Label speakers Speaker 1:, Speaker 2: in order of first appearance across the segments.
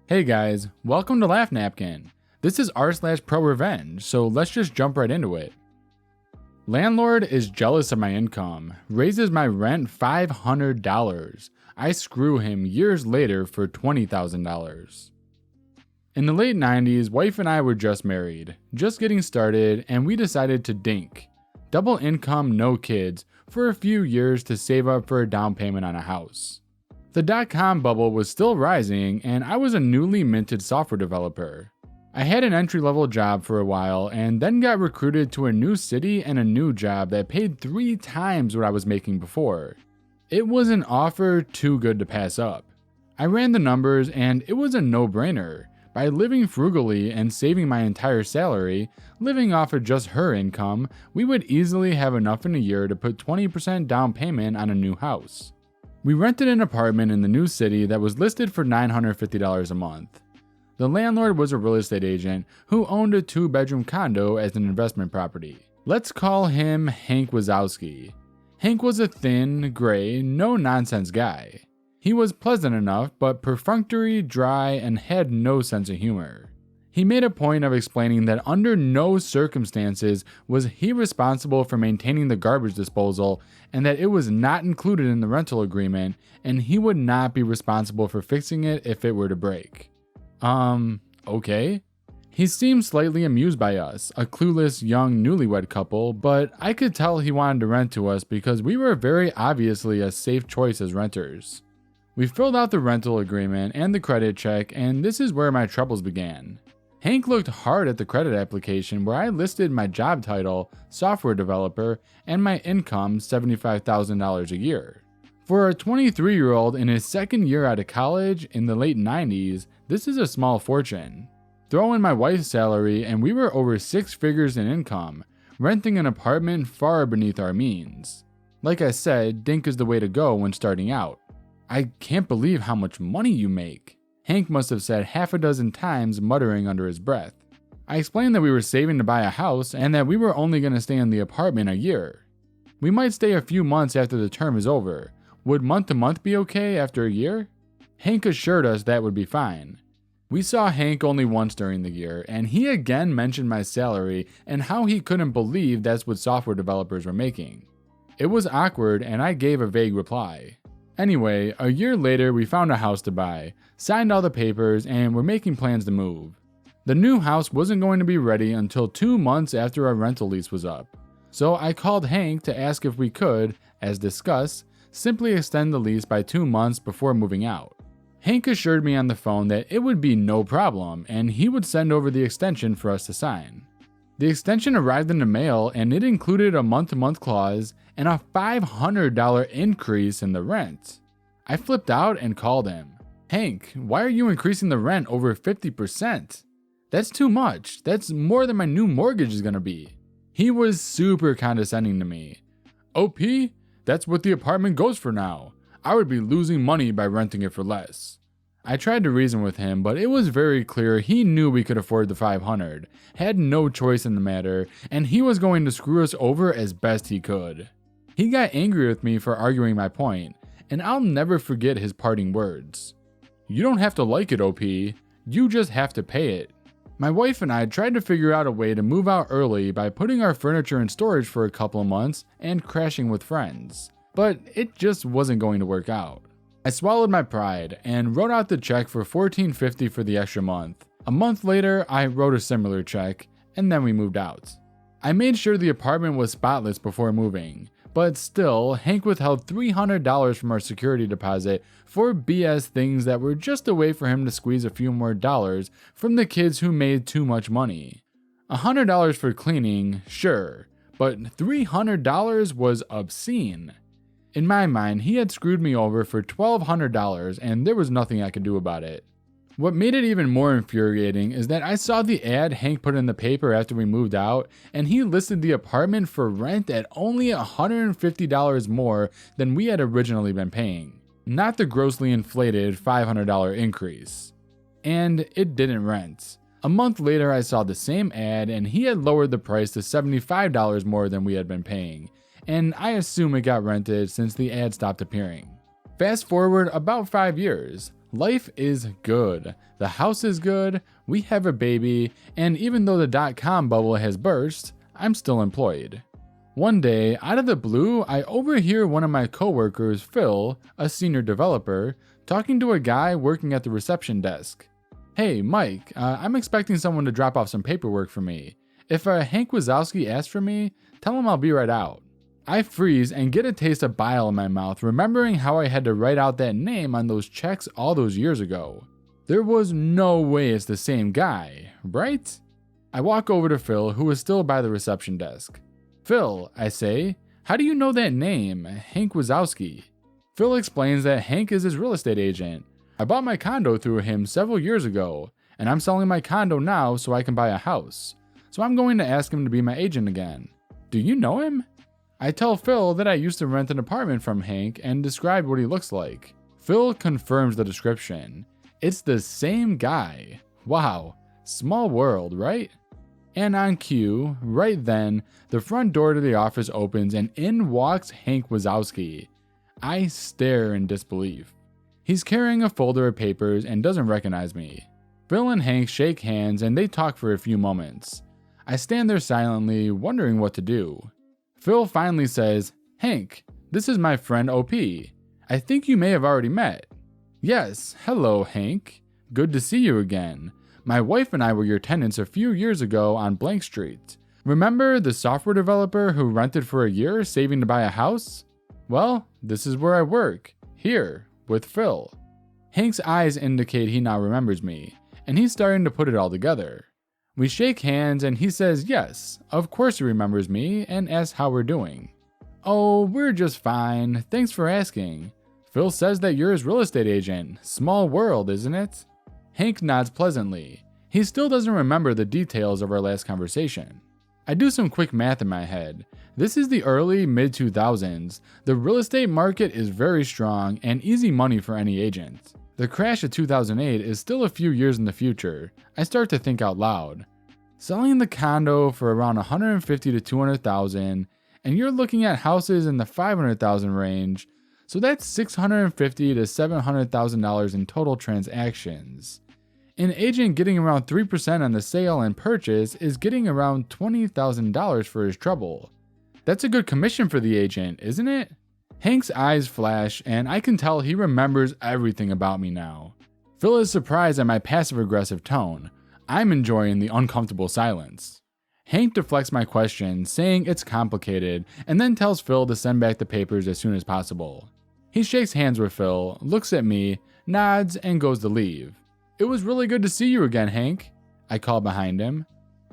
Speaker 1: Hey guys, welcome to LaughNapkin. This is r/ProRevenge, so let's just jump right into it. Landlord is jealous of my income, raises my rent $500. I screw him years later for $20,000. In the late 90s, wife and I were just married, just getting started, and we decided to dink. Double income, no kids, for a few years to save up for a down payment on a house. The dot-com bubble was still rising, and I was a newly minted software developer. I had an entry-level job for a while, and then got recruited to a new city and a new job that paid 3 times what I was making before. It was an offer too good to pass up. I ran the numbers, and it was a no-brainer. By living frugally and saving my entire salary, living off of just her income, we would easily have enough in a year to put 20% down payment on a new house. We rented an apartment in the new city that was listed for $950 a month. The landlord was a real estate agent who owned a 2-bedroom condo as an investment property. Let's call him Hank Wazowski. Hank was a thin, gray, no-nonsense guy. He was pleasant enough, but perfunctory, dry, and had no sense of humor. He made a point of explaining that under no circumstances was he responsible for maintaining the garbage disposal and that it was not included in the rental agreement and he would not be responsible for fixing it if it were to break. Okay? He seemed slightly amused by us, a clueless young newlywed couple, but I could tell he wanted to rent to us because we were very obviously a safe choice as renters. We filled out the rental agreement and the credit check, and this is where my troubles began. Hank looked hard at the credit application where I listed my job title, software developer, and my income, $75,000 a year. For a 23-year-old in his second year out of college in the late 90s, this is a small fortune. Throw in my wife's salary and we were over 6 figures in income, renting an apartment far beneath our means. Like I said, dink is the way to go when starting out. I can't believe how much money you make, Hank must have said half a dozen times, muttering under his breath. I explained that we were saving to buy a house and that we were only going to stay in the apartment a year. We might stay a few months after the term is over. Would month to month be okay after a year? Hank assured us that would be fine. We saw Hank only once during the year, and he again mentioned my salary and how he couldn't believe that's what software developers were making. It was awkward and I gave a vague reply. Anyway, a year later we found a house to buy, signed all the papers, and were making plans to move. The new house wasn't going to be ready until 2 months after our rental lease was up. So I called Hank to ask if we could, as discussed, simply extend the lease by 2 months before moving out. Hank assured me on the phone that it would be no problem and he would send over the extension for us to sign. The extension arrived in the mail and it included a month-to-month clause and a $500 increase in the rent. I flipped out and called him. Hank, why are you increasing the rent over 50%? That's too much. That's more than my new mortgage is gonna be. He was super condescending to me. OP, that's what the apartment goes for now. I would be losing money by renting it for less. I tried to reason with him, but it was very clear he knew we could afford the $500, had no choice in the matter, and he was going to screw us over as best he could. He got angry with me for arguing my point, and I'll never forget his parting words. You don't have to like it, OP, you just have to pay it. My wife and I tried to figure out a way to move out early by putting our furniture in storage for a couple of months and crashing with friends, but it just wasn't going to work out. I swallowed my pride and wrote out the check for $14.50 for the extra month. A month later, I wrote a similar check, and then we moved out. I made sure the apartment was spotless before moving, but still, Hank withheld $300 from our security deposit for BS things that were just a way for him to squeeze a few more dollars from the kids who made too much money. $100 for cleaning, sure, but $300 was obscene. In my mind, he had screwed me over for $1,200 and there was nothing I could do about it. What made it even more infuriating is that I saw the ad Hank put in the paper after we moved out, and he listed the apartment for rent at only $150 more than we had originally been paying, not the grossly inflated $500 increase. And it didn't rent. A month later I saw the same ad and he had lowered the price to $75 more than we had been paying, and I assume it got rented since the ad stopped appearing. Fast forward about 5 years. Life is good. The house is good. We have a baby. And even though the .com bubble has burst, I'm still employed. One day, out of the blue, I overhear one of my coworkers, Phil, a senior developer, talking to a guy working at the reception desk. Hey, Mike, I'm expecting someone to drop off some paperwork for me. If Hank Wazowski asks for me, tell him I'll be right out. I freeze and get a taste of bile in my mouth, remembering how I had to write out that name on those checks all those years ago. There was no way it's the same guy, right? I walk over to Phil, who is still by the reception desk. Phil, I say, how do you know that name, Hank Wazowski? Phil explains that Hank is his real estate agent. I bought my condo through him several years ago, and I'm selling my condo now so I can buy a house. So I'm going to ask him to be my agent again. Do you know him? I tell Phil that I used to rent an apartment from Hank and describe what he looks like. Phil confirms the description. It's the same guy. Wow, small world, right? And on cue, right then, the front door to the office opens and in walks Hank Wazowski. I stare in disbelief. He's carrying a folder of papers and doesn't recognize me. Phil and Hank shake hands and they talk for a few moments. I stand there silently, wondering what to do. Phil finally says, Hank, this is my friend OP. I think you may have already met. Yes, hello Hank. Good to see you again. My wife and I were your tenants a few years ago on Blank Street. Remember the software developer who rented for a year saving to buy a house? Well, this is where I work, here, with Phil. Hank's eyes indicate he now remembers me, and he's starting to put it all together. We shake hands and he says yes, of course he remembers me, and asks how we're doing. Oh, we're just fine, thanks for asking. Phil says that you're his real estate agent. Small world, isn't it? Hank nods pleasantly. He still doesn't remember the details of our last conversation. I do some quick math in my head. This is the early mid-2000s. The real estate market is very strong and easy money for any agent. The crash of 2008 is still a few years in the future. I start to think out loud. Selling the condo for around $150,000 to $200,000, and you're looking at houses in the $500,000 range, so that's $650,000 to $700,000 in total transactions. An agent getting around 3% on the sale and purchase is getting around $20,000 for his trouble. That's a good commission for the agent, isn't it? Hank's eyes flash, and I can tell he remembers everything about me now. Phil is surprised at my passive-aggressive tone. I'm enjoying the uncomfortable silence. Hank deflects my question, saying it's complicated, and then tells Phil to send back the papers as soon as possible. He shakes hands with Phil, looks at me, nods, and goes to leave. It was really good to see you again, Hank, I call behind him.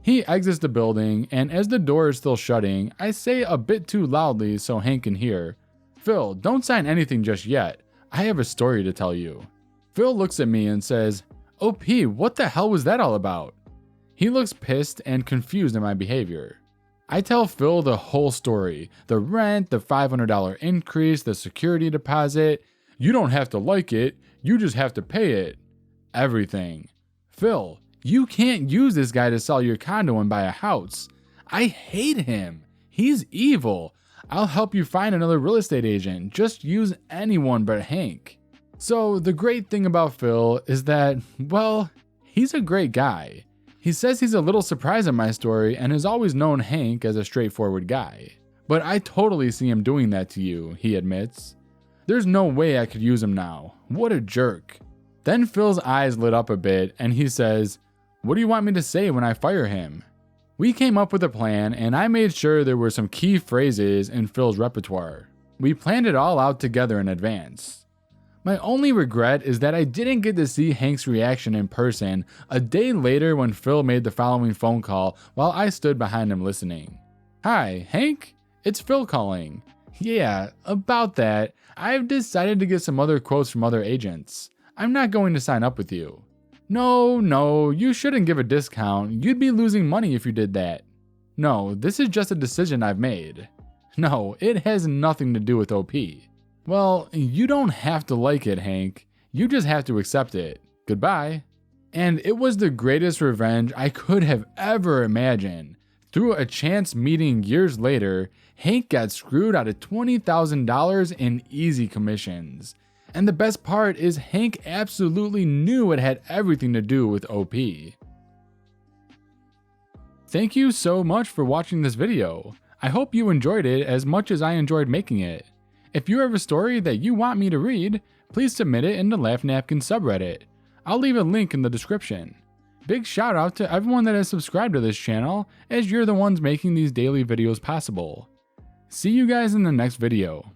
Speaker 1: He exits the building, and as the door is still shutting, I say a bit too loudly so Hank can hear, Phil, don't sign anything just yet. I have a story to tell you. Phil looks at me and says, OP, what the hell was that all about? He looks pissed and confused at my behavior. I tell Phil the whole story, the rent, the $500 increase, the security deposit. You don't have to like it, you just have to pay it. Everything. Phil, you can't use this guy to sell your condo and buy a house. I hate him. He's evil. I'll help you find another real estate agent. Just use anyone but Hank. So the great thing about Phil is that, well, he's a great guy. He says he's a little surprised at my story and has always known Hank as a straightforward guy. But I totally see him doing that to you, he admits. There's no way I could use him now. What a jerk. Then Phil's eyes lit up a bit and he says, what do you want me to say when I fire him? We came up with a plan and I made sure there were some key phrases in Phil's repertoire. We planned it all out together in advance. My only regret is that I didn't get to see Hank's reaction in person a day later when Phil made the following phone call while I stood behind him listening. Hi, Hank? It's Phil calling. Yeah, about that, I've decided to get some other quotes from other agents. I'm not going to sign up with you. No, you shouldn't give a discount. You'd be losing money if you did that. No, this is just a decision I've made. No, it has nothing to do with OP. Well, you don't have to like it, Hank. You just have to accept it. Goodbye. And it was the greatest revenge I could have ever imagined. Through a chance meeting years later, Hank got screwed out of $20,000 in easy commissions. And the best part is Hank absolutely knew it had everything to do with OP. Thank you so much for watching this video. I hope you enjoyed it as much as I enjoyed making it. If you have a story that you want me to read, please submit it in the LaughNapkin subreddit. I'll leave a link in the description. Big shout out to everyone that has subscribed to this channel, as you're the ones making these daily videos possible. See you guys in the next video.